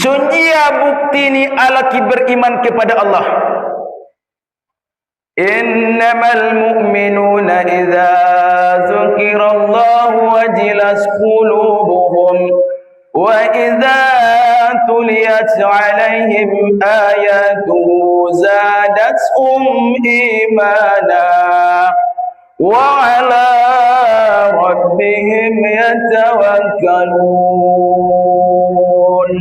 Sunjia bukti ni alaki beriman kepada Allah. Innamal mu'minuna idza dzukirallahu wajilas qulubuhum wa idza tuliyat 'alaihim ayatuhu zadatuhum imana wa 'ala rabbihim yatawakkalun.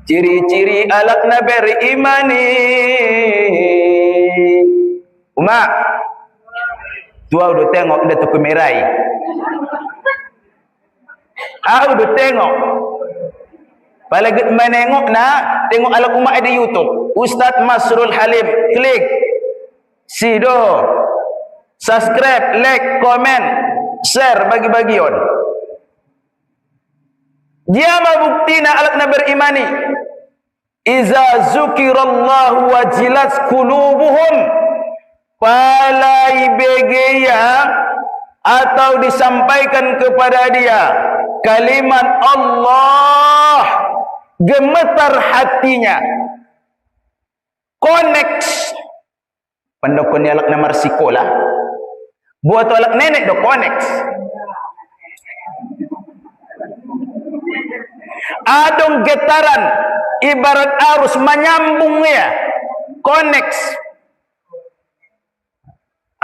Ciri-ciri alakna berimani. Umat, tua udah tengok dia tu kemerai. Udah tengok. Palagi menengok nak tengok alak umat ada YouTube. Ustaz Masrul Halim, klik. Sido. Subscribe, like, comment, share, bagi-bagi on. Dia bukti na alakna berimani. Iza zukirallahu wajilat qulubuhum. Palai begeya atau disampaikan kepada dia kalimat Allah, gemetar hatinya. Connect. Pendokon alak na marsikola. Buat alak nenek do connect. Adong getaran ibarat arus menyambungnya. Connect.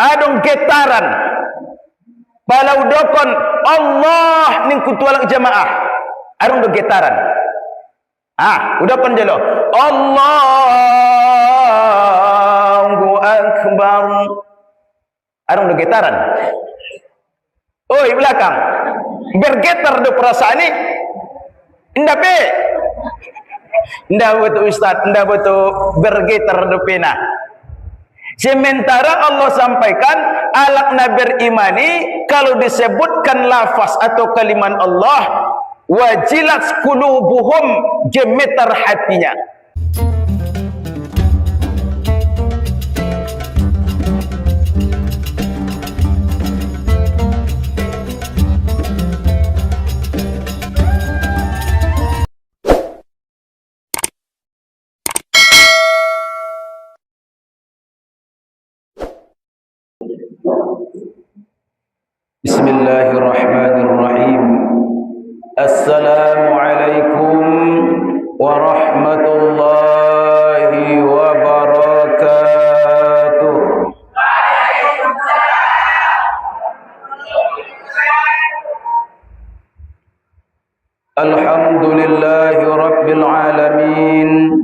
Adong getaran palau dokon Allah ning kutualak jamaah adong do getaran. Udah kon jelo Allahu akbar adong do getaran. Oi belakang bergetar do perasaan ni indah pe indah betul ustaz, indah betul bergetar do pena. Sementara Allah sampaikan alakna berimani kalau disebutkan lafaz atau kalimat Allah wajilat qulubuhum, gemetar hatinya. Bismillahirrahmanirrahim. Assalamualaikum warahmatullahi wabarakatuh. Alhamdulillahi rabbil alamin.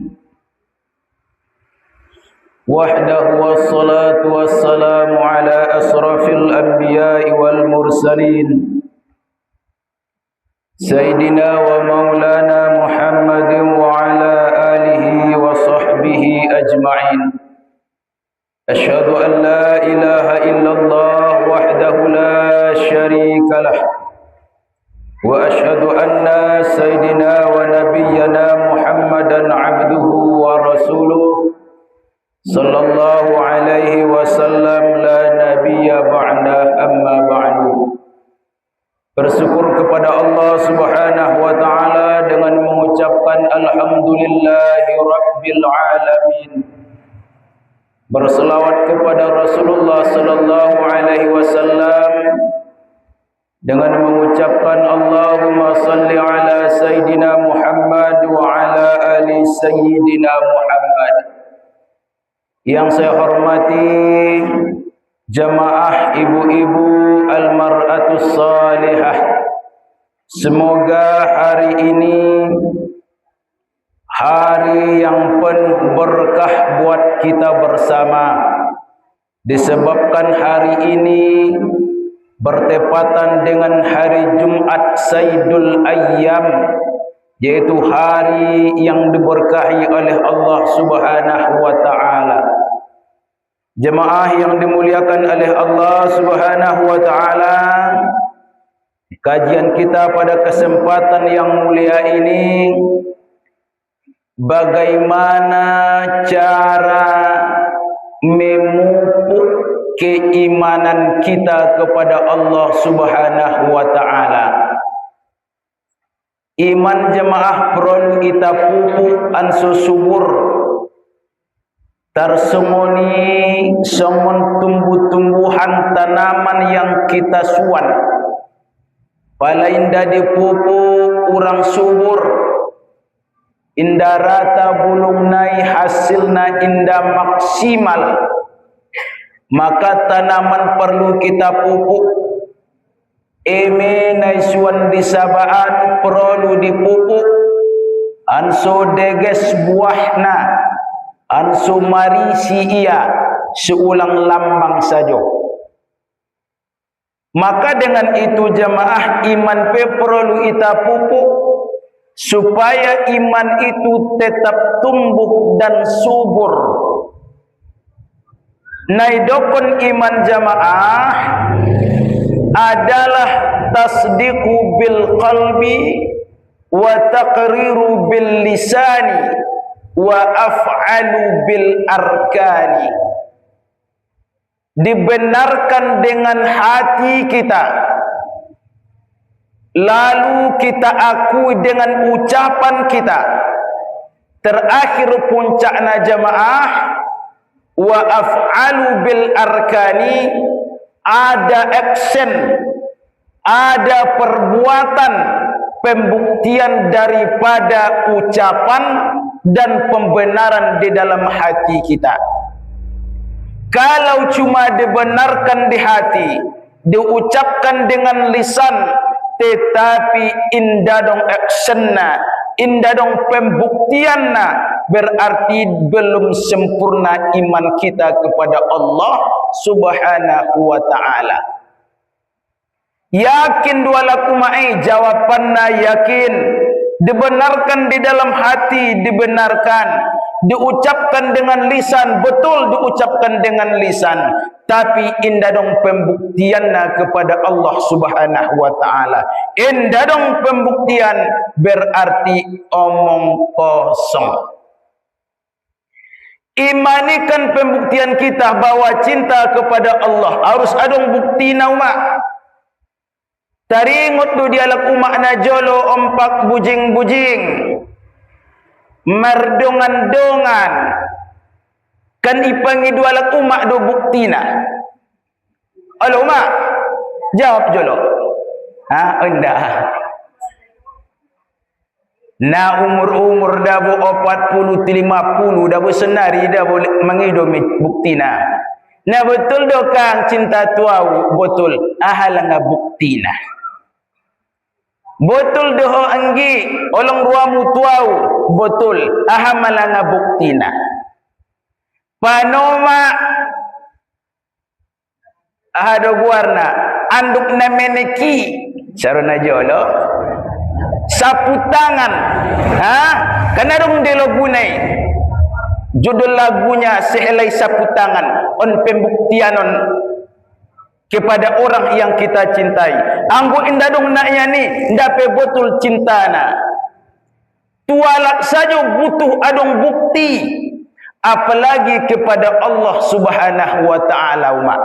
Wahdahu wassalatu wassalamu ala asrafil anbiya'i wal mursalin Sayyidina wa maulana Muhammadin wa ala alihi wa sahbihi ajma'in. Ashhadu an la ilaha illallah wahdahu la sharika lah wa ashhadu anna sayyidina wa nabiyyana Muhammadan abduhu wa rasuluh sallallahu alaihi wasallam la nabiyya ba'da amma ba'du. Bersyukur kepada Allah Subhanahu wa taala dengan mengucapkan alhamdulillahi rabbil alamin. Berselawat kepada Rasulullah sallallahu alaihi wasallam dengan mengucapkan Allahumma salli ala sayyidina Muhammad wa ala ali sayyidina Muhammad. Yang saya hormati jamaah ibu-ibu al-mar'atus salihah, semoga hari ini hari yang penuh berkah buat kita bersama, disebabkan hari ini bertepatan dengan hari Jumat Sayyidul Ayyam, yaitu hari yang diberkahi oleh Allah Subhanahu wa taala. Jemaah yang dimuliakan oleh Allah Subhanahu wa taala, kajian kita pada kesempatan yang mulia ini, bagaimana cara memupuk keimanan kita kepada Allah Subhanahu wa taala. Iman jemaah perlu kita pupuk ansu subur. Tersembunyi semon tumbuh-tumbuhan tanaman yang kita suan. Pala indah dipupuk urang subur. Indah rata bulung nai hasilna indah maksimal. Maka tanaman perlu kita pupuk. Eme naisuan disabaan perlu dipupuk. Anso deges buahna, anso marisi ia seulang lambang saja. Maka dengan itu jemaah iman perlu kita pupuk supaya iman itu tetap tumbuh dan subur. Naidokon iman jemaah adalah tasdiqu bil qalbi wa taqriru bil lisani wa af'alu bil arkani. Dibenarkan dengan hati kita, lalu kita akui dengan ucapan kita, terakhir puncakna jemaah wa af'alu bil arkani. Ada action, ada perbuatan, pembuktian daripada ucapan dan pembenaran di dalam hati kita. Kalau cuma dibenarkan di hati, diucapkan dengan lisan, tetapi indah dong actionna, indah dong pembuktianna, berarti belum sempurna iman kita kepada Allah Subhanahu wa ta'ala. Yakin dua laku ma'ai, jawabanna yakin. Dibenarkan di dalam hati, dibenarkan. Diucapkan dengan lisan, betul diucapkan dengan lisan. Tapi indah dong pembuktianna kepada Allah Subhanahu wa ta'ala. Indah dong pembuktian, berarti omong kosong. Imanikan pembuktian kita bahwa cinta kepada Allah harus adong bukti na umak. Taringot do dialak umak na jolo ompak bujing-bujing. Merdongan-dongan. Kan ipangi do alak umak do bukti na. Alo umak, jawab jolo. Ha, endah. Na umur-umur dah bu 40 50 dah bu senari dah boleh mengidomi buktina. Na betul do kang cinta tuau betul ahalanga buktina. Betul do anggi olong ruamu tuau betul ahamalanga buktina. Panoma ahado guarna anduk na meneki sarana jolo. Sapu tangan, ha? Karena dong de lagunai. Judul lagunya sehelai sapu tangan, on pembuktianon kepada orang yang kita cintai. Anggo indah dong naknya ni, ndape betul cintana. Tualak saja butuh adong bukti, apalagi kepada Allah Subhanahu wa ta'ala umat.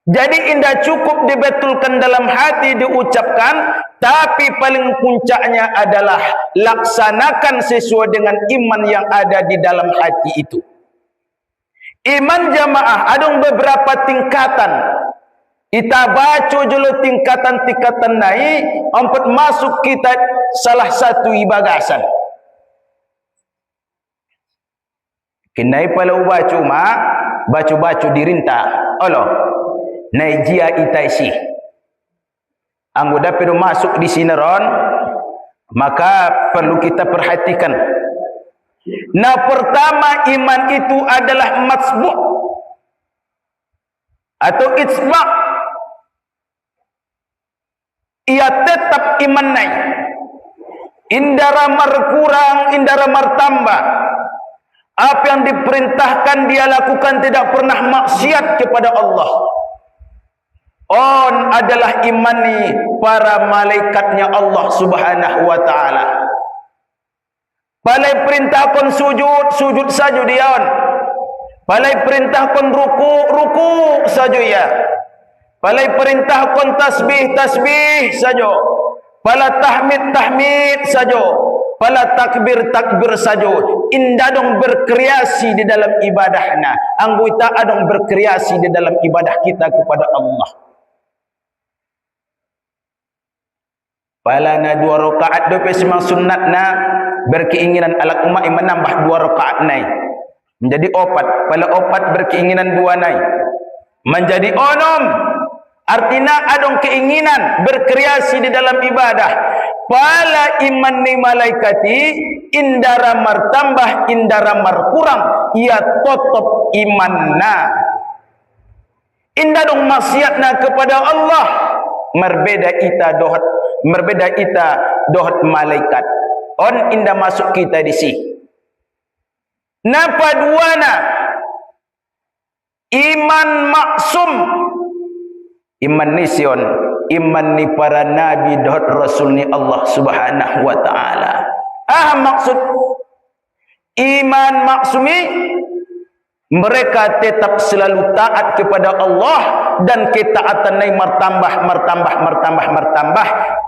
Jadi indah cukup dibetulkan dalam hati, diucapkan, tapi paling puncaknya adalah laksanakan sesuai dengan iman yang ada di dalam hati itu. Iman jamaah ada beberapa tingkatan. Kita baca dulu tingkatan-tingkatan naik, untuk masuk kita salah satu ibagasan. Kenai palau baca mak, baca-baca dirintah. Allah. Naijia itaisi. Anggo dapat masuk di sineron, maka perlu kita perhatikan. Nah, pertama iman itu adalah matsbu' atau itsba'. Ia tetap iman naik. Indara markurang, indara martambah. Apa yang diperintahkan dia lakukan, tidak pernah maksiat kepada Allah. On adalah imani para malaikatnya Allah Subhanahu wa ta'ala. Palai perintahkan sujud, sujud saja dia on. Palai perintahkan ruku, ruku saja ya. Palai perintahkan tasbih, tasbih saja. pala tahmid saja, pala takbir saja. Indah dong berkreasi di dalam ibadahna. Anggota adong berkreasi di dalam ibadah kita kepada Allah. Pala na 2 rakaat dope semang sunnatna berkeinginan alak umat menambah 2 rakaat nai menjadi 4. Pala 4 berkeinginan 2 nai menjadi 6. Artinya adong keinginan berkreasi di dalam ibadah. Pala iman ni malaikati indara martambah indara markurang ia totop imanna. Indah dong maksiatna kepada Allah. Merbeda ita dohat malaikat. On indah masuk kita di si. Napa duana? Iman maksum. Iman nision, iman ni para nabi dohat rasul ni Allah Subhanahu wa taala. Maksud iman maksumi mereka tetap selalu taat kepada Allah dan ketaatan nai martambah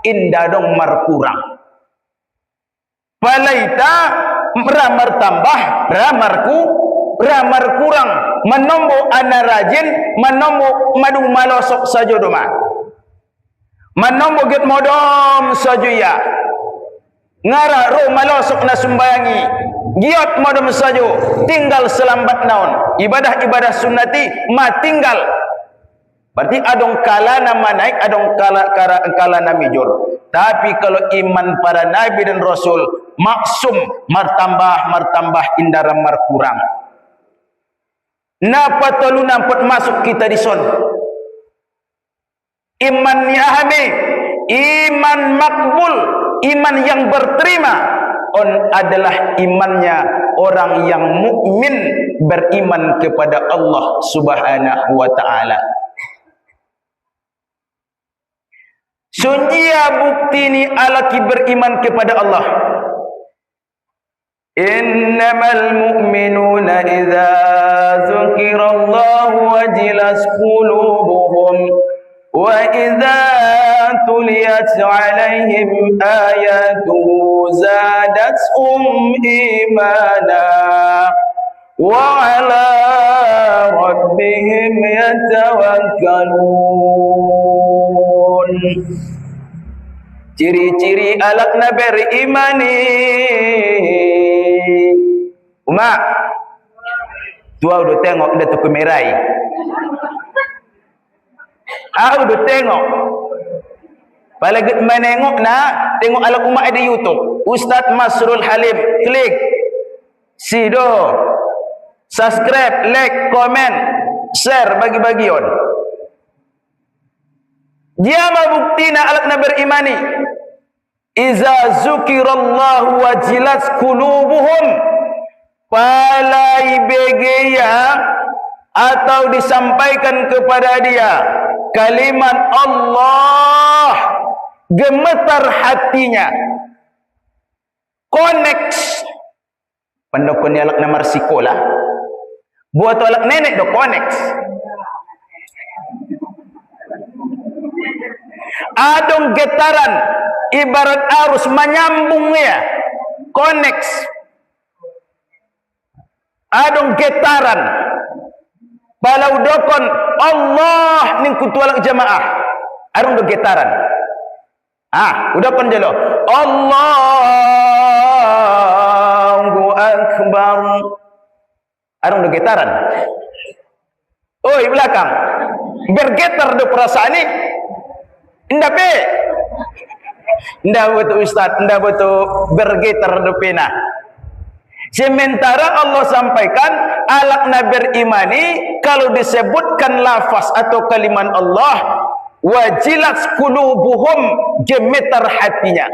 indah dong markurang. Palaita ramar kurang menombo ana rajin menombo madu malosok saja doma menombo get modom saja ya ngara ro malosok na sumbayangi giot modom saja tinggal selambat naon ibadah sunnati tinggal berarti adong kala nama naik adong kala na mijur. Tapi kalau iman para nabi dan rasul maksum martambah indara markurang. Napa tolu nampat masuk kita di son? Iman yahami, iman makbul, iman yang berterima. Adalah imannya orang yang mukmin beriman kepada Allah Subhanahu wa taala. Sunjia bukti ni alaki beriman kepada Allah. Innamal mu'minuna idza dzukirallahu wajilas qulubuhum wa idza tuliyat 'alaihim ayatuhu zadatuhum imana wa 'ala rabbihim yatawakkalun. Ciri-ciri alakna berimani. Umat, tua udah tengok udah tuku merai. Udah tengok. Palagi menengok tengok alak umat di YouTube. Ustaz Masrul Halim, klik sido, subscribe, like, comment, share, bagi-bagi on. Dia bukti alakna berimani. Iza zukirallahu wajilat qulubuhum. Palai begeya atau disampaikan kepada dia kalimat Allah, gemetar hatinya. Connect. Pendokon alak namar sikola. Buat alak nenek do connect. Adong getaran ibarat arus menyambungnya, connect. Adong getaran balau dokon Allah ning kutualak jamaah adong do getaran. Udah kon jelo Allahu akbar adong do getaran. Oi belakang bergetar do perasaan ni. Indah pe. Indah betul Ustaz, indah betul bergetar do pena. Sementara Allah sampaikan alakna berimani kalau disebutkan lafaz atau kalimat Allah wajilat qulubuhum gemetar hatinya.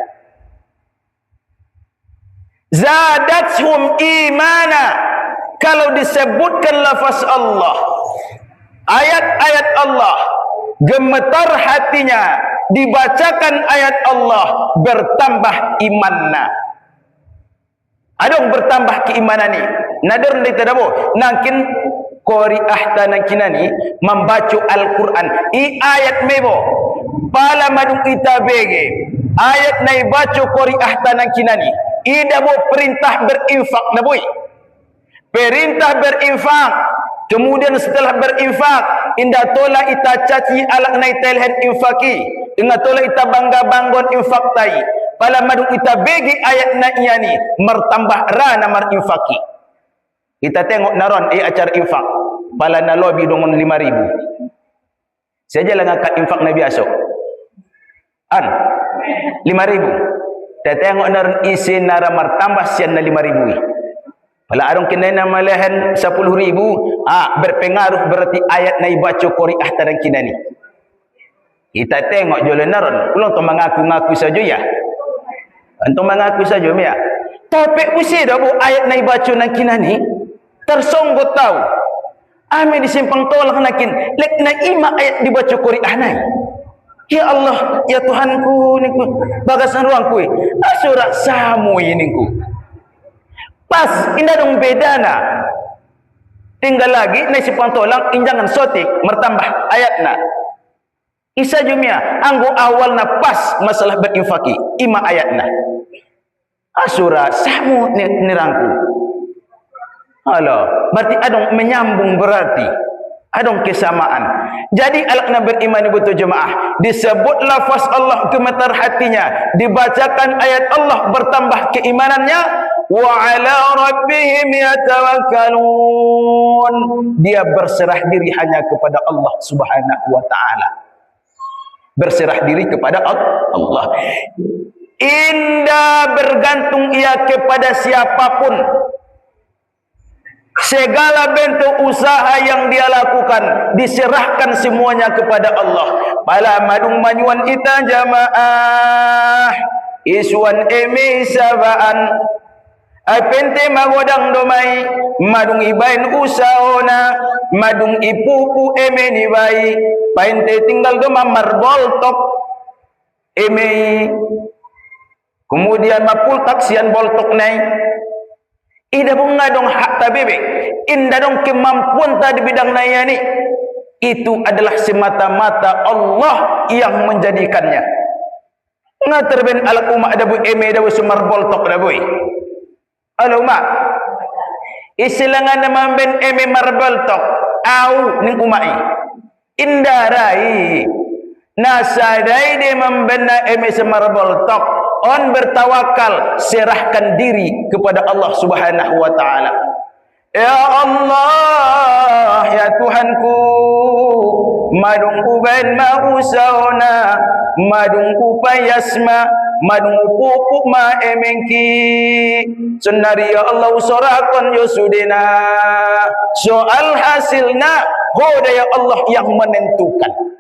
Zadatuhum imana kalau disebutkan lafaz Allah ayat-ayat Allah gemetar hatinya dibacakan ayat Allah bertambah imanna. Adong bertambah keimanan ni. Nadar ni tadabo. Nakin kori ahtana kinani membaca Al-Quran. I ayat mebo. Pala madung kita bege. ayat nai baca qari'ah tanang kinani ida bo perintah berinfak na boy. Perintah berinfak. Kemudian setelah berinfak, indah tola ita caci alak nai telhen infaki. Ingat tola ita bangga banggon infak tai. Pala madung ita begi ayat na iani mertambah rana mar infaki. Kita tengok naron acara infak. Pala na lobby dongon 5.000. Saja lah ngangkat infak na biasa. 5.000. Kita tengok naron isi nara martambah sian na 5.000. Kalau arung kena nama lehen 10.000, berpengaruh berarti ayat na ibaca qari'ah tarang kina ni. Kita tengok jolan naron, ulang tu mengaku-ngaku saja ya. Antum mengaku saja ya. Tapi usia dah bu ayat na ibaca nang kina ni tersonggot tahu. Ame disimpang tolak nakin, lek na ima ayat dibaca qari'ah nai. Ya Allah, ya Tuhanku niku bagasan ruangku. Asura samu ini ku. Pas indah dong beda na. Tinggal lagi nasi pantolang injangan sotik mertambah ayatna. Isa jumia anggo awal na pas masalah berinfaki ima ayatna. Asura samu nirangku. Halo, berarti adong menyambung berarti. Adong kesamaan. Jadi alakna beriman betul jemaah. Disebut lafaz Allah gemetar hatinya. Dibacakan ayat Allah bertambah keimanannya. Wa ala rabbihim yatawakkalun. Dia berserah diri hanya kepada Allah Subhanahu wa taala. Berserah diri kepada Allah. Indah bergantung ia kepada siapapun. Segala bentuk usaha yang dia lakukan diserahkan semuanya kepada Allah. Pala madung manyuan ita jamaah iswan emi sabaan apente magodang domai madung ibain usaona madung ipupu emeni bai painte tinggal doma marbol tok emei kemudian mapul taksian boltok nai ida bunga dong hak tabebe indah dong kemampuan tadi bidang naya ni itu adalah semata-mata Allah yang menjadikannya. Ngater ben alak umak ada bu eme ada bu sumar boltok ada bu. Alo mak isilangan nama ben eme marboltok au ning umai indah rai nasadai de membena eme semar boltok on bertawakal serahkan diri kepada Allah Subhanahu wa taala. Ya Allah ya Tuhanku madung ubain ma usauna madung upayasma madung pupuk ma emengki sunari ya Allah usorakon yosudina soal hasilna hoda ya Allah yang menentukan.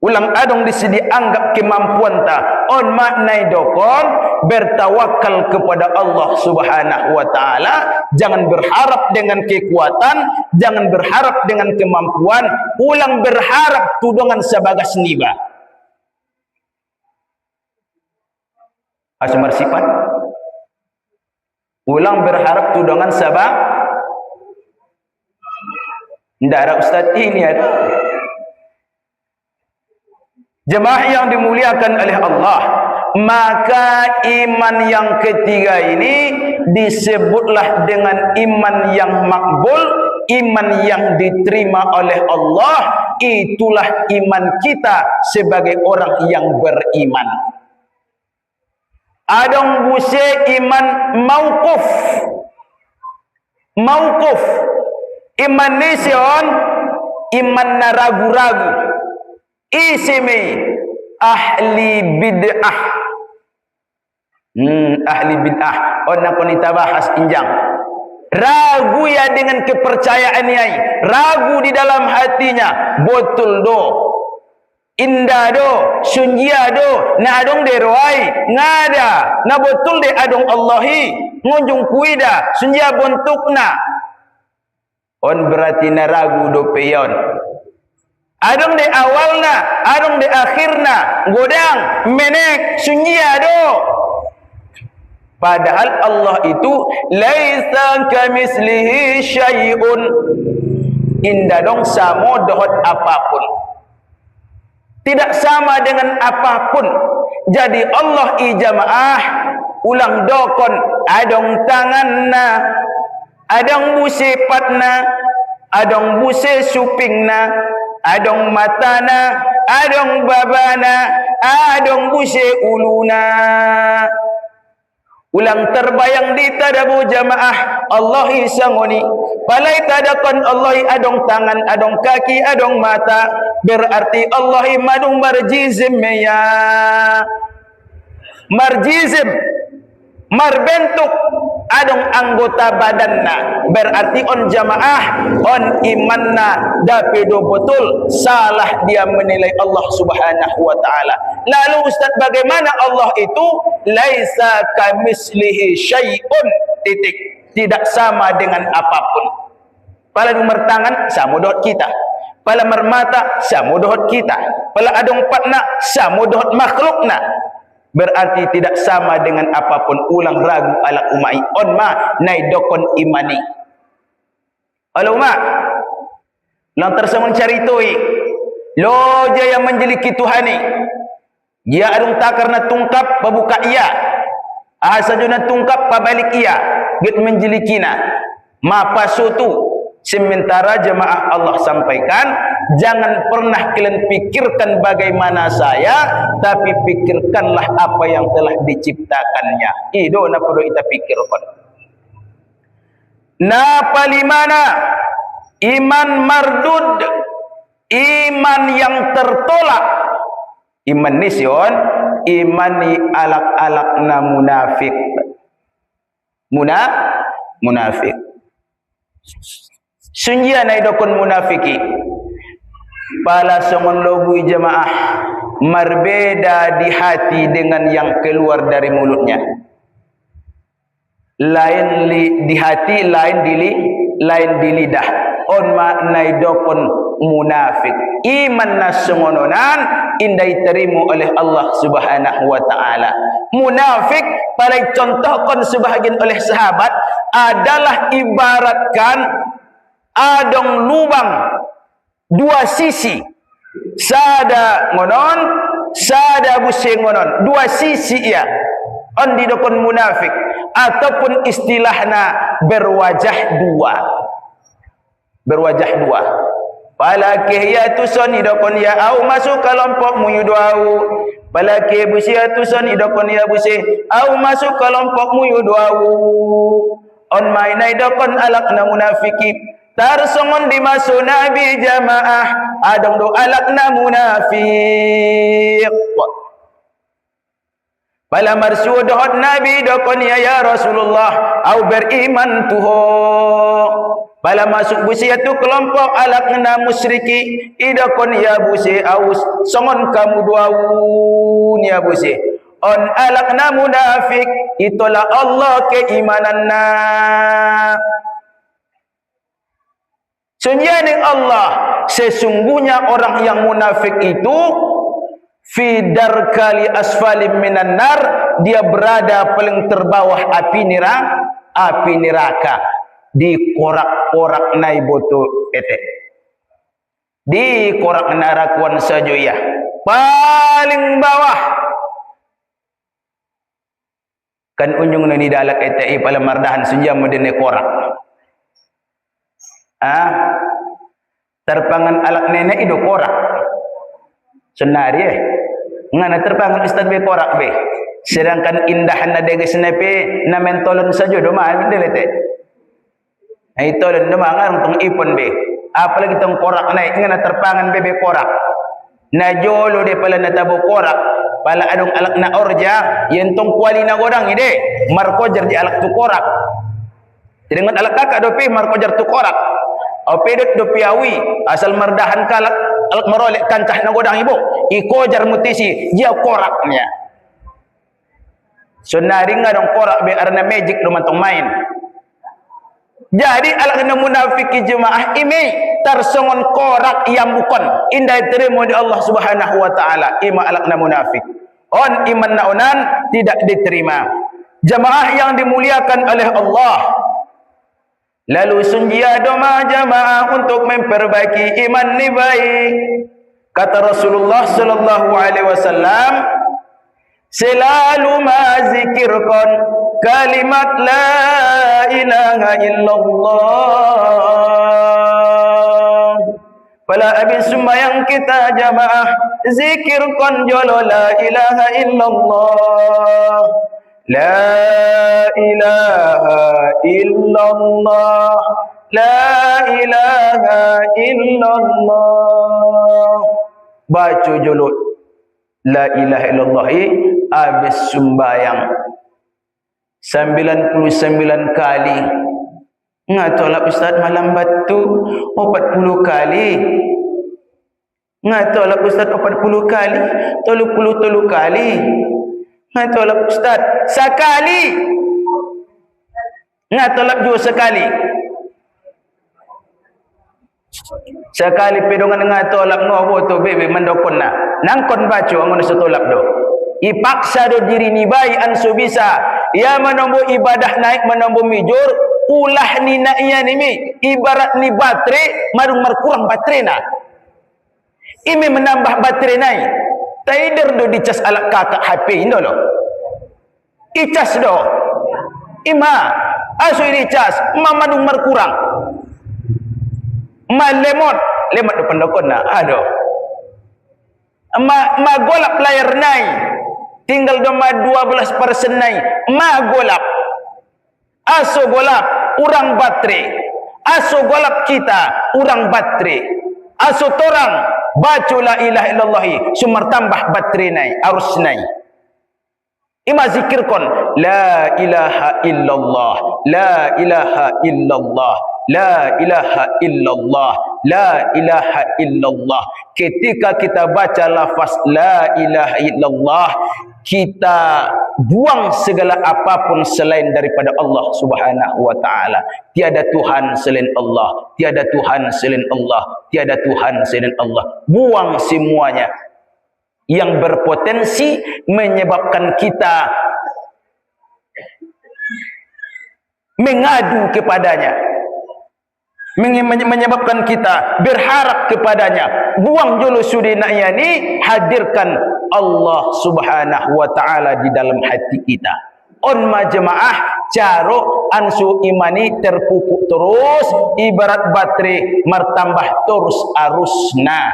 Ulang adong disini anggap kemampuan ta on maknai dokon bertawakal kepada Allah Subhanahu wa taala, jangan berharap dengan kekuatan, jangan berharap dengan kemampuan, ulang berharap tudongan sebagas niba. Asmar sifat ulang berharap tudongan sabak ndara ustaz ini ada. Jemaah yang dimuliakan oleh Allah, maka iman yang ketiga ini disebutlah dengan iman yang makbul, iman yang diterima oleh Allah. Itulah iman kita sebagai orang yang beriman. Adong buse iman mauquf. Mauquf iman nision iman na ragu-ragu. Isimi ahli bid'ah. Ahli bid'ah. Ona konita bahas injang. Ragu ya dengan kepercayaan yai. Ragu di dalam hatinya. Betul do. Indah do. Sunjia do. Na adong de roai. Ngada. Na betul de adong Allahi. Ngunjung kuida. Sunjia bentukna. On berarti na ragu do peyon. Adong de awalna, adong de akhirna, godang, menek, sunyi ado. Padahal Allah itu laisa kamislihi syai'un. Indah dong samo dohot apapun. Tidak sama dengan apapun. Jadi Allah i jamaah ulang dokon adong tanganna, adong busipatna, adong buse supingna, adong matana, adong babana, adong buse uluna. Ulang terbayang di tadabu jamaah Allah isangoni palai tadakon Allah adong tangan, adong kaki, adong mata, berarti Allah madung marjizim ya. Marjizim marbentuk adong anggota badanna, berarti on jamaah on imanna dapedo betul salah dia menilai Allah subhanahu wa ta'ala. Lalu Ustaz, bagaimana Allah itu laisa kamislihi syai'un titik, tidak sama dengan apapun. Pala nomor tangan sama dohot kita, pala mermata sama dohot kita, pala adong patna sama dohot makhlukna, berarti tidak sama dengan apapun. Ulang ragu ala umai on ma nai dokon imani ala umma lang tersemun caritoi lo jaya menjeliki Tuhani dia adung takar na tungkap babuka ia asajuna tungkap pabalik ia git menjelikina mapa sutu. Sementara jemaah Allah sampaikan, jangan pernah kalian pikirkan bagaimana saya, tapi pikirkanlah apa yang telah diciptakannya. Itu na perlu kita pikirkan. Na palimana iman mardud, iman yang tertolak, iman nisyon, imani alak-alak na munafik. Munafik. Sunjia na idokon munafiki pala songon logui jemaah marbeda di hati dengan yang keluar dari mulutnya. Lain di hati, lain di lidah. On makna idokon munafik. Iman nasongononan indai terimu oleh Allah subhanahu wa ta'ala. Munafik pada contohkan sebahagian oleh sahabat adalah ibaratkan adong lubang dua sisi, sada ngonon, sada busing ngonon, dua sisi ya. On didokon munafik ataupun istilahna berwajah dua. Palaki ya tuson idokon ya au masuk kelompok muyudau. Palaki busia tuson idokon ya busi au masuk kelompok muyudau. On mainai dokon alakna munafiki. Tarsongon dimasuk Nabi jamaah adong do alakna munafik. Pala marsudohot Nabi dokon ya Rasulullah au beriman tuho. Pala masuk busia tu kelompok alakna musyriki idokon ya busi au songon kamu duaun ya busi. On alakna munafik itulah Allah keimananna. Sunjaning Allah, sesungguhnya orang yang munafik itu fi darkali asfalim minan nar, dia berada paling terbawah api neraka, di korak-korak naiboto ete, di korak narakuan saja ya, paling bawah. Kan unjung ni dalak ete pala mardahan sunjam medene korak. Terpangan alak nenek itu korak senari ngana terpangan ustad be korak be, sedangkan indahan adege senepe na mentolon saja do mah delete ai tolon do mah ngarung ipon be, apalagi tong korak naik ngana terpangan bebe korak na jolo de pala na tabo korak pala adong alak na orja yen tong kuali na godang ide markojar di alak tu korak dengan alak kakak do pe markojar tu korak. Opedot do piawi asal merdahan kalak alak merolek kancah na godang ibu ikojar mutisi dia koraknya. Sunari ngadong korak be arna magic do mantong main. Jadi alak na munafiki jemaah ini tersongon korak yang bukan indah terima di Allah subhanahu wa ta'ala. Ima alak na munafik on iman na onan tidak diterima. Jemaah yang dimuliakan oleh Allah, lalu sunjia doma jamaah untuk memperbaiki iman ni baik. Kata Rasulullah sallallahu alaihi wasallam, selalu mazikirkan kalimat la ilaha illallah. Pada habis sembahyang kita jamaah, zikirkan jolo la ilaha illallah. La ilaha illallah, la ilaha illallah. Baca jolo la ilaha illallah habis sembahyang 99 kali. Ngatolah Ustaz malam batu 40 kali. Ngatolah Ustaz 40 kali, 33 kali. Ngatolah Ustaz sekali. Ngatolah juga sekali. Sekali pedongan ngatolak ngowo tu bebe mendokon na. Nangkon baca angon setolak do. Ipaksa do diri ni bayi ansu bisa. Ya menombo ibadah naik menombo mijur, ulah ni nak iya ni mi. Ibarat ni baterai marung markurang baterai na. Imi menambah baterai naik. Taider do dicas alat kakak HP indo lo. Icas do. Ima asu dicas mamadung markurang. Ma lemot do pendokon na. Ado. Ma golap layar naik. Tinggal doma 12% naik. Ma golap. Aso golap urang baterai. Aso golap kita urang baterai. Aso torang baca la ilaha illallah sumar tambah baterai naik, arus naik. Ima zikirkan la ilaha illallah, la ilaha illallah, la ilaha illallah, la ilaha illallah. Ketika kita baca lafaz la ilaha illallah, kita buang segala apapun selain daripada Allah Subhanahu wa taala. Tiada Tuhan selain Allah, tiada Tuhan selain Allah, tiada Tuhan selain Allah. Buang semuanya yang berpotensi menyebabkan kita mengadu kepadanya, menyebabkan kita berharap kepadanya. Buang dulu sudi na'yani, hadirkan Allah Subhanahu wa ta'ala di dalam hati kita. On majemaah caro ansu imani terpupuk terus, ibarat baterai martambah terus arusna.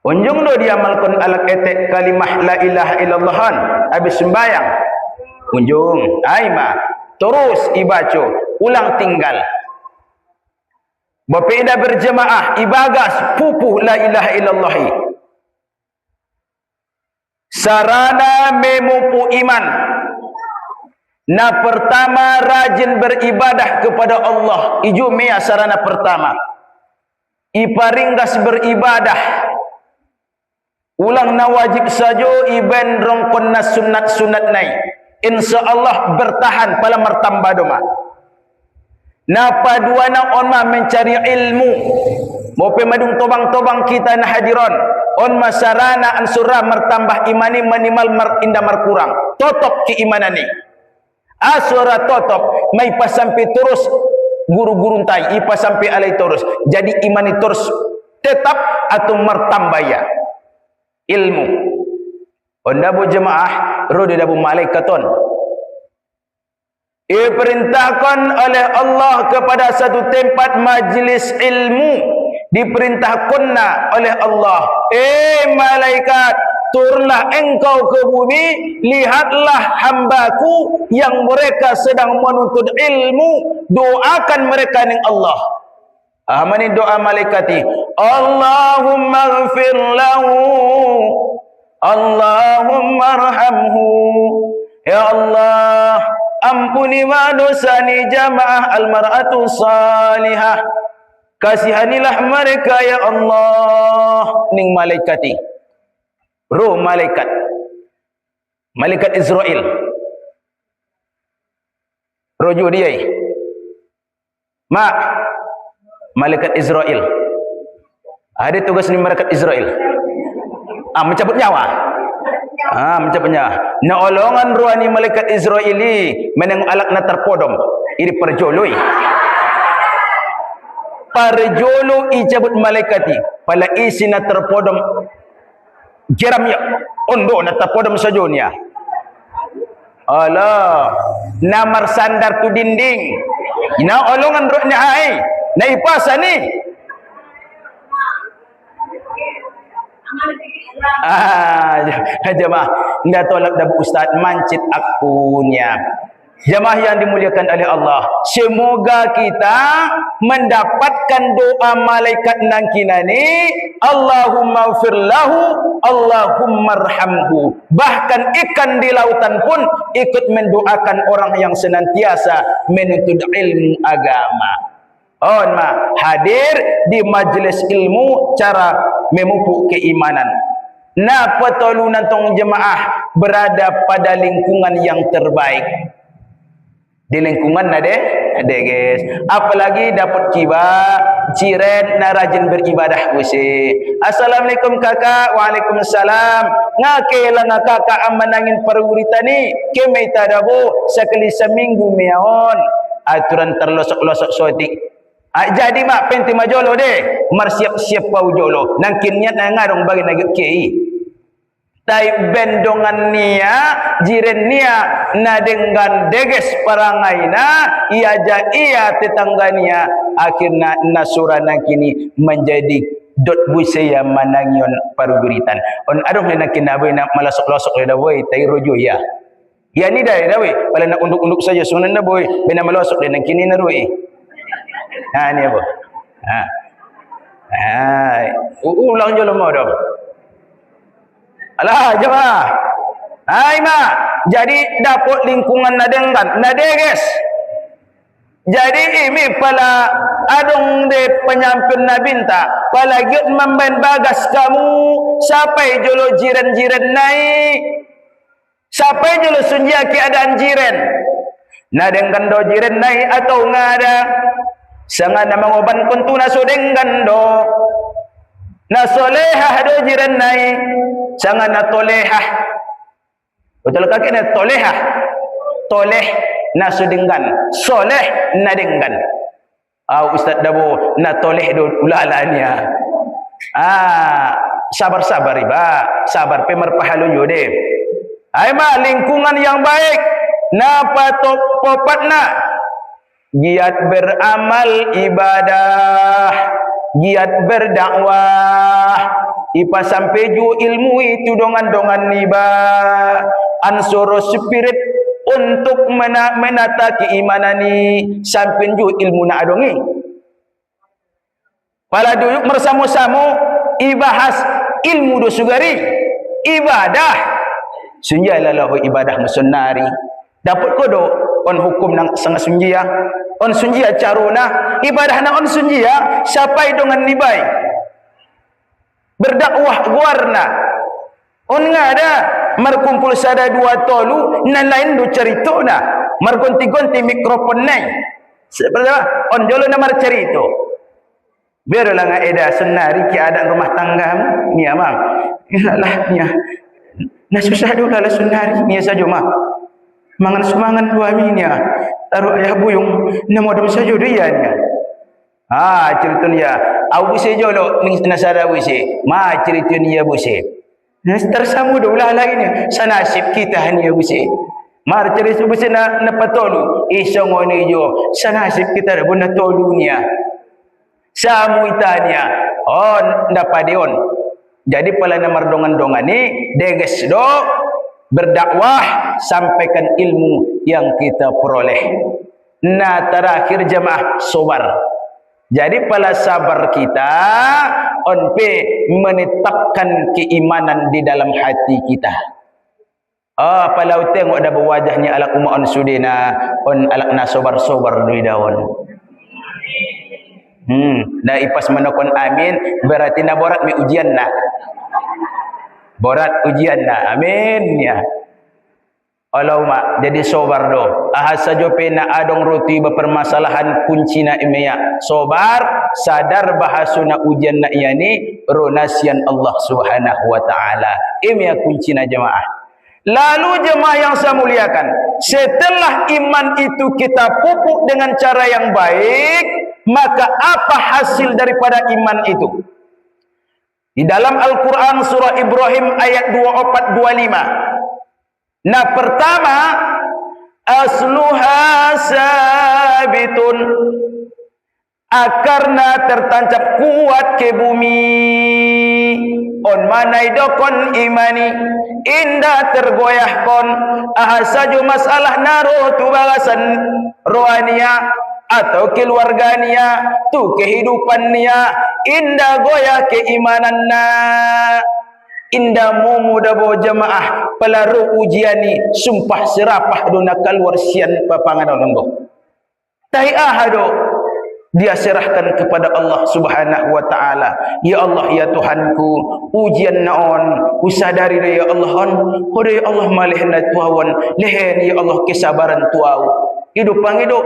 Unjung do diamalkan alat etek kalimah la ilaha illallahan habis sembahyang. Unjung aima terus ibaco ulang tinggal. Bapeda berjemaah ibagas pupuh la ilaha illallah. Sarana memupu iman. Nah pertama rajin beribadah kepada Allah. Ijo mea sarana pertama. Iparinggas beribadah. Ulang na wajib sajo iban rongkon na sunat-sunat nai. InsyaAllah bertahan pala martamba doma. Napa dua na onma mencari ilmu. Mope madung tobang-tobang kita na hadiron. Onma sarana ansura martambah imani minimal inda markurang. Totop keimanan ni. Asura totop. May pasampi terus guru-guru tai. Ipa sampai alai terus. Jadi imani terus tetap atau martambaya. Ilmu. Ondabu jemaah rodi dabu malaikaton. Diperintahkan oleh Allah kepada satu tempat majlis ilmu. Diperintahkanlah oleh Allah. Malaikat, turunlah engkau ke bumi. Lihatlah hambaku yang mereka sedang menuntut ilmu. Doakan mereka dengan Allah. Amani doa malaikati. Allahumma ghafir lahu. Allahumma arhamhu. Ya Allah, ampuni dosani jamaah al-mar'atu salihah. Kasihanilah mereka ya Allah. Ning malaikati. Roh malaikat. Malaikat Israel. Rojo dia. Malaikat Israel. Ada tugas ni malaikat Israel. Mencabut nyawa. Mencabut nyawa. Naolongan ruani malaikat Israeli meneng alak na terpodom. Ini perjoloi. Perjolo icabut malaikati. Pala isi na terpodom. jeram ya ondo na tapodam sajonya. Allah, namar sandar tu dinding. Ina olongan rohnya ai. Na ipasa ni. Jemaah, ndak tolak dah ustaz mancit akunya. Jemaah yang dimuliakan oleh Allah, semoga kita mendapatkan doa malaikat nangkina ni, Allahumma ighfir lahu, Allahumma arhamhu. Bahkan ikan di lautan pun ikut mendoakan orang yang senantiasa menuntut ilmu agama. Hadir di majlis ilmu cara memupuk keimanan. Na petolunan tong jemaah berada pada lingkungan yang terbaik. Di lingkungan ada guys. Apalagi dapat kiba jiran na rajin beribadah gusi. Assalamualaikum kakak. Waalaikumsalam. Ngake lang kakak amanangin perurita ni. Kemay tadabo sekali seminggu meon. Aturan terlosok-losok sotik. Jadi mak penti majolo deh. Marsiap-siap pau jolo. Nangkin niat na ngarong bagi nagik kei. Tai bendongan nia, jiren nia, na dengan deges parangaina, ia ia tetangganya, akhirnya nasurana kini menjadi dot busaya manangion paruguritan. On adong na kinaboy na malasok-lasok na boy, tai rojo ya. Ya ni dah boy, pala nak unduk-unduk saja sunan na boy, bena malasok na kini na roy. Ni apa? Ulang je lemah dah. Alah jemaah. Hai mak, jadi dapat lingkungan nadengkan, nadeges. Jadi ini pala adong de penyampin nabinta, pala gyut memben bagas kamu, sampai jolo jiran-jiran naik. Sampai jolo sunjia keadaan jiran. Nadengkan do jiran naik atau ngada. Sangat nama ngoban pun tu nasudengkan do. Nasolehah do jiran naik. Sangat na tolehah. Betul kaki na tolehah. Toleh na sudenggan. Soleh na denggan. Ustaz dabo na toleh do ulalanya. Sabar-sabar iba. Sabar pemer pahalu yode. Ai ma lingkungan yang baik. Na patok popatna. Giat beramal ibadah. Giat berdakwah. Ipa sampai ju ilmu itu dongan-dongan niba ansoro spirit untuk menata keimanan ni sampai ju ilmu na adongi. Pala duduk bersama-sama ibahas ilmu do sugari ibadah sunjaya lahu ibadah musunnari dapat kodo on hukum nang sangat sunjia on sunjia caruna ibadah na on sunjia sampai dongan nibai berdakwah warna on ngada markumpul sada dua tolu nan lain do cerita na margonti-gonti mikrofon nai seperti on jolo na mar cerita biarlah ngaeda senari keadaan rumah tangga ni amang iyalah nya na susah dulu lah senari ni saja mah mangan semangan suaminya taruh ayah buyung na modom saja dia nya cerita ni ya au buse jolo ning nasara buse ma cerita ni ya buse tersamu ulah lainnya sanasib kita hanya buse mar cerita buse na patolu isongone jo sanasib kita bun tolunya samu itanya ndapadeon jadi pala namar dongan-dongan ni deges do berdakwah sampaikan ilmu yang kita peroleh. Nah terakhir jemaah sobar. Jadi pala sabar kita onpe menetapkan keimanan di dalam hati kita. Palau tengok ada berwajahnya alak umma on sudena on alak na sobar-sobar dui daun. Dah ipas menokon amin berarti na borat mi ujian na. Borat ujian na. Amin ya. Allahumma jadi sobar do. Ahas saja pena adong roti berpermasalahan kunci na imeya. Sobar sadar bahasuna ujian na yani ronasian Allah Subhanahu wa taala. Imeya kunci na jemaah. Lalu jemaah yang saya muliakan, setelah iman itu kita pupuk dengan cara yang baik, maka apa hasil daripada iman itu? Di dalam Al-Quran surah Ibrahim ayat 24-25. Nah, pertama, asluha sabitun, akarna tertancap kuat ke bumi. On manai dokon imani indah tergoyah kon ahasaju masalah naro tu balasan rohania atau keluarganya tu kehidupannya indah goyah keimananna indah muda bo jemaah pelaru ujiani sumpah serapah dona keluar sian papangan lembok tai ahado dia serahkan kepada Allah Subhanahu wa taala. Ya Allah ya Tuhanku, ujian naon usadari ya Allah on, ya Allah malihna tuawan, lehen ya Allah kesabaran tuau. Hidup pangido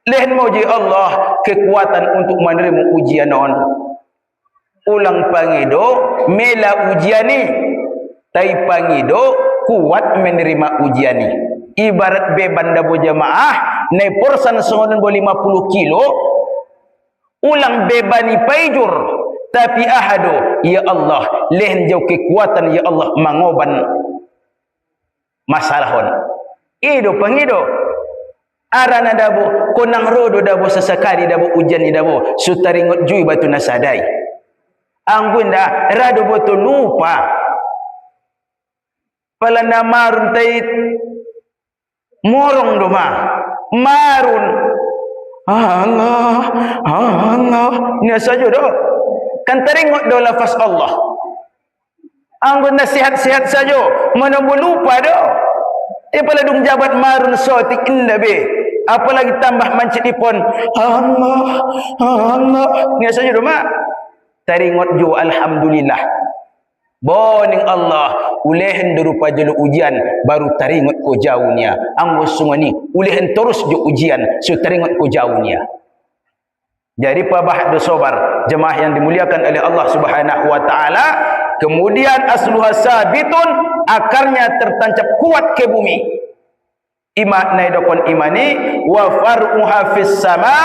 lehen moji Allah kekuatan untuk menerima ujian naon. Ulang pangido mela ujiani, tai pangido kuat menerima ujiani. Ibarat beban dabo jemaah naik porsan songon bo 50 kilo ulang bebani paijur tapi ahado ya Allah lehen jauh kekuatan ya Allah mangoban masalahon ido pangido arana dabo konang rodo dabo sesekali dabo ujian dabo sutaringot jui batu nasadai anggunda rado boto lupa palana marun tait morong doma marun Allah ni saja doh kan teringot do lafaz Allah anggun nasihat-sihat saja mana lupa doh pala dung jabat marun sotik inda be apalagi tambah mancitipon Allah ni saja doh mak teringot jo alhamdulillah boning Allah ulehen berupa jelu ujian baru teringat ko jauhnya anggo semua ni ulehen terus jo ujian so teringat ko jauhnya. Jadi pabah do sobar jemaah yang dimuliakan oleh Allah Subhanahu wa taala, kemudian asluha sabitun, akarnya tertancap kuat ke bumi. Ima naidokon imani wa far'uha fis sama,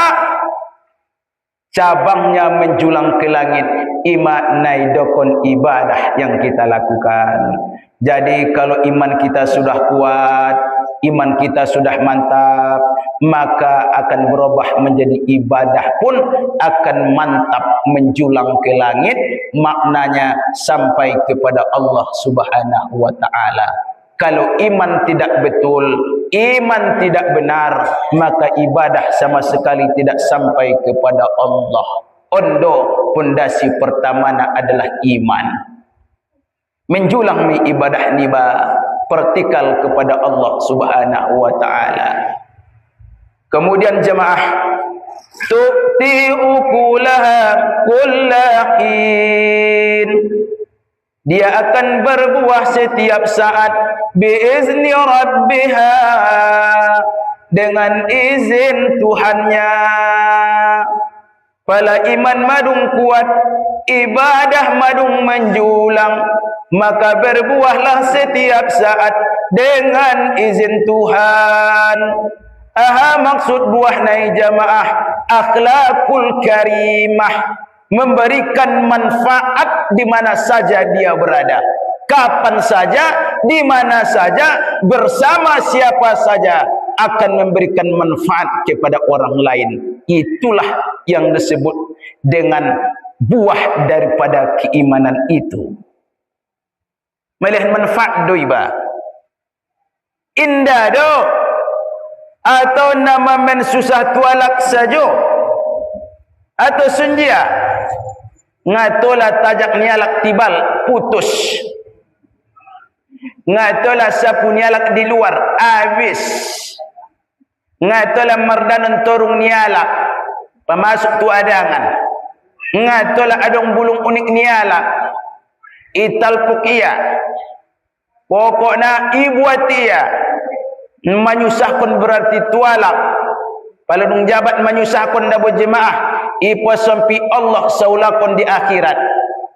cabangnya menjulang ke langit. Ima naidokon ibadah yang kita lakukan. Jadi kalau iman kita sudah kuat, iman kita sudah mantap, maka akan berubah menjadi ibadah pun akan mantap menjulang ke langit, maknanya sampai kepada Allah Subhanahu wa taala. Kalau iman tidak betul, iman tidak benar, maka ibadah sama sekali tidak sampai kepada Allah. Ondo pondasi pertamana adalah iman. Menjulang mi ibadah niba vertikal kepada Allah Subhanahu wa taala. Kemudian jemaah tu'ti ukulaha kullahin, dia akan berbuah setiap saat biizni rabbiha, dengan izin Tuhannya. Pala iman madung kuat, ibadah madung menjulang, maka berbuahlah setiap saat dengan izin Tuhan. Aha, maksud buah nai jamaah akhlakul karimah, memberikan manfaat di mana saja dia berada, kapan saja, di mana saja, bersama siapa saja, akan memberikan manfaat kepada orang lain. Itulah yang disebut dengan buah daripada keimanan itu. Melihat manfaat doiba indah do, atau nama men susah tualak saja, atau senja ngatola tajak nialak tibal putus, ngatola sapu nialak di luar habis, ngatola mardanan torung nialak pemasuk tu adangan, ngatola adong bulung unik nialak ital pukia, pokokna ibuatia menyusahkan berarti tualak. Kalau dong jabat menyusahkan dabo jemaah, ipa sampi Allah saulakon di akhirat.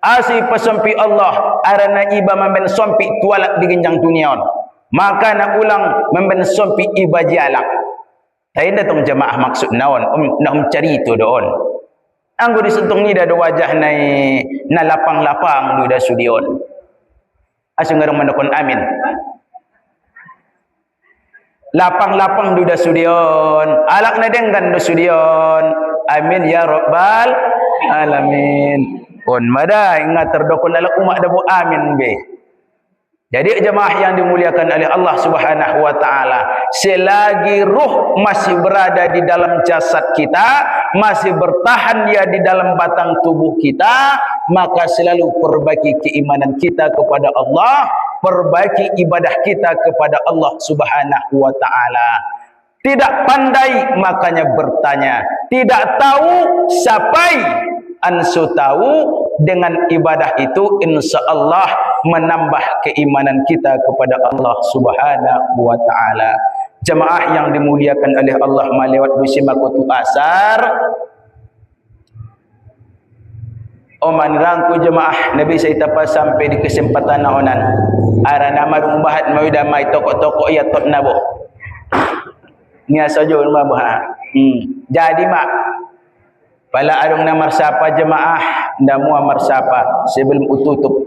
Asi pasampi Allah arana iba memben sampi tualak di genjang duniaon. Maka nak ulang memben sampi iba jalak. Tayin datang jemaah maksud naon nak cari itu doon. Anggo disentung ni dah ada wajah na lapang-lapang du dah sudion. Asu ngarang mandokon amin. Lapang-lapang du dah sudion. Alak na denggan du sudion. Amin ya rabbal alamin. Pun mada ingat terdokon alak umat dabu amin be. Jadi jemaah yang dimuliakan oleh Allah Subhanahu wa taala, selagi ruh masih berada di dalam jasad kita, masih bertahan dia di dalam batang tubuh kita, maka selalu perbaiki keimanan kita kepada Allah, perbaiki ibadah kita kepada Allah Subhanahu wa taala. Tidak pandai makanya bertanya, tidak tahu sapai ansu tahu. Dengan ibadah itu insyaallah menambah keimanan kita kepada Allah Subhanahu wa taala. Jemaah yang dimuliakan oleh Allah melewat musim waktu asar. Oman rangku jemaah Nabi saya tapa sampai di kesempatan naonan. Ara nama rumbahat mau damai tokok-tokok ya tot nabo. Nia saja rumah bah. Jadi mak pala adung namar sapa jemaah ndamu amar sapa sebelum ututup.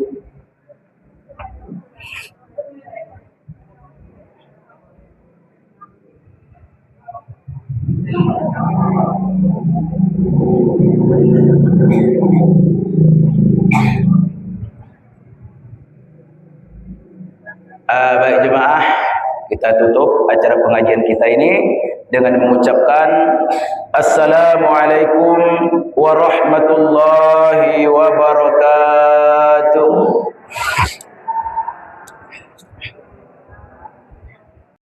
Baik jemaah, kita tutup acara pengajian kita ini dengan mengucapkan Assalamualaikum warahmatullahi wabarakatuh.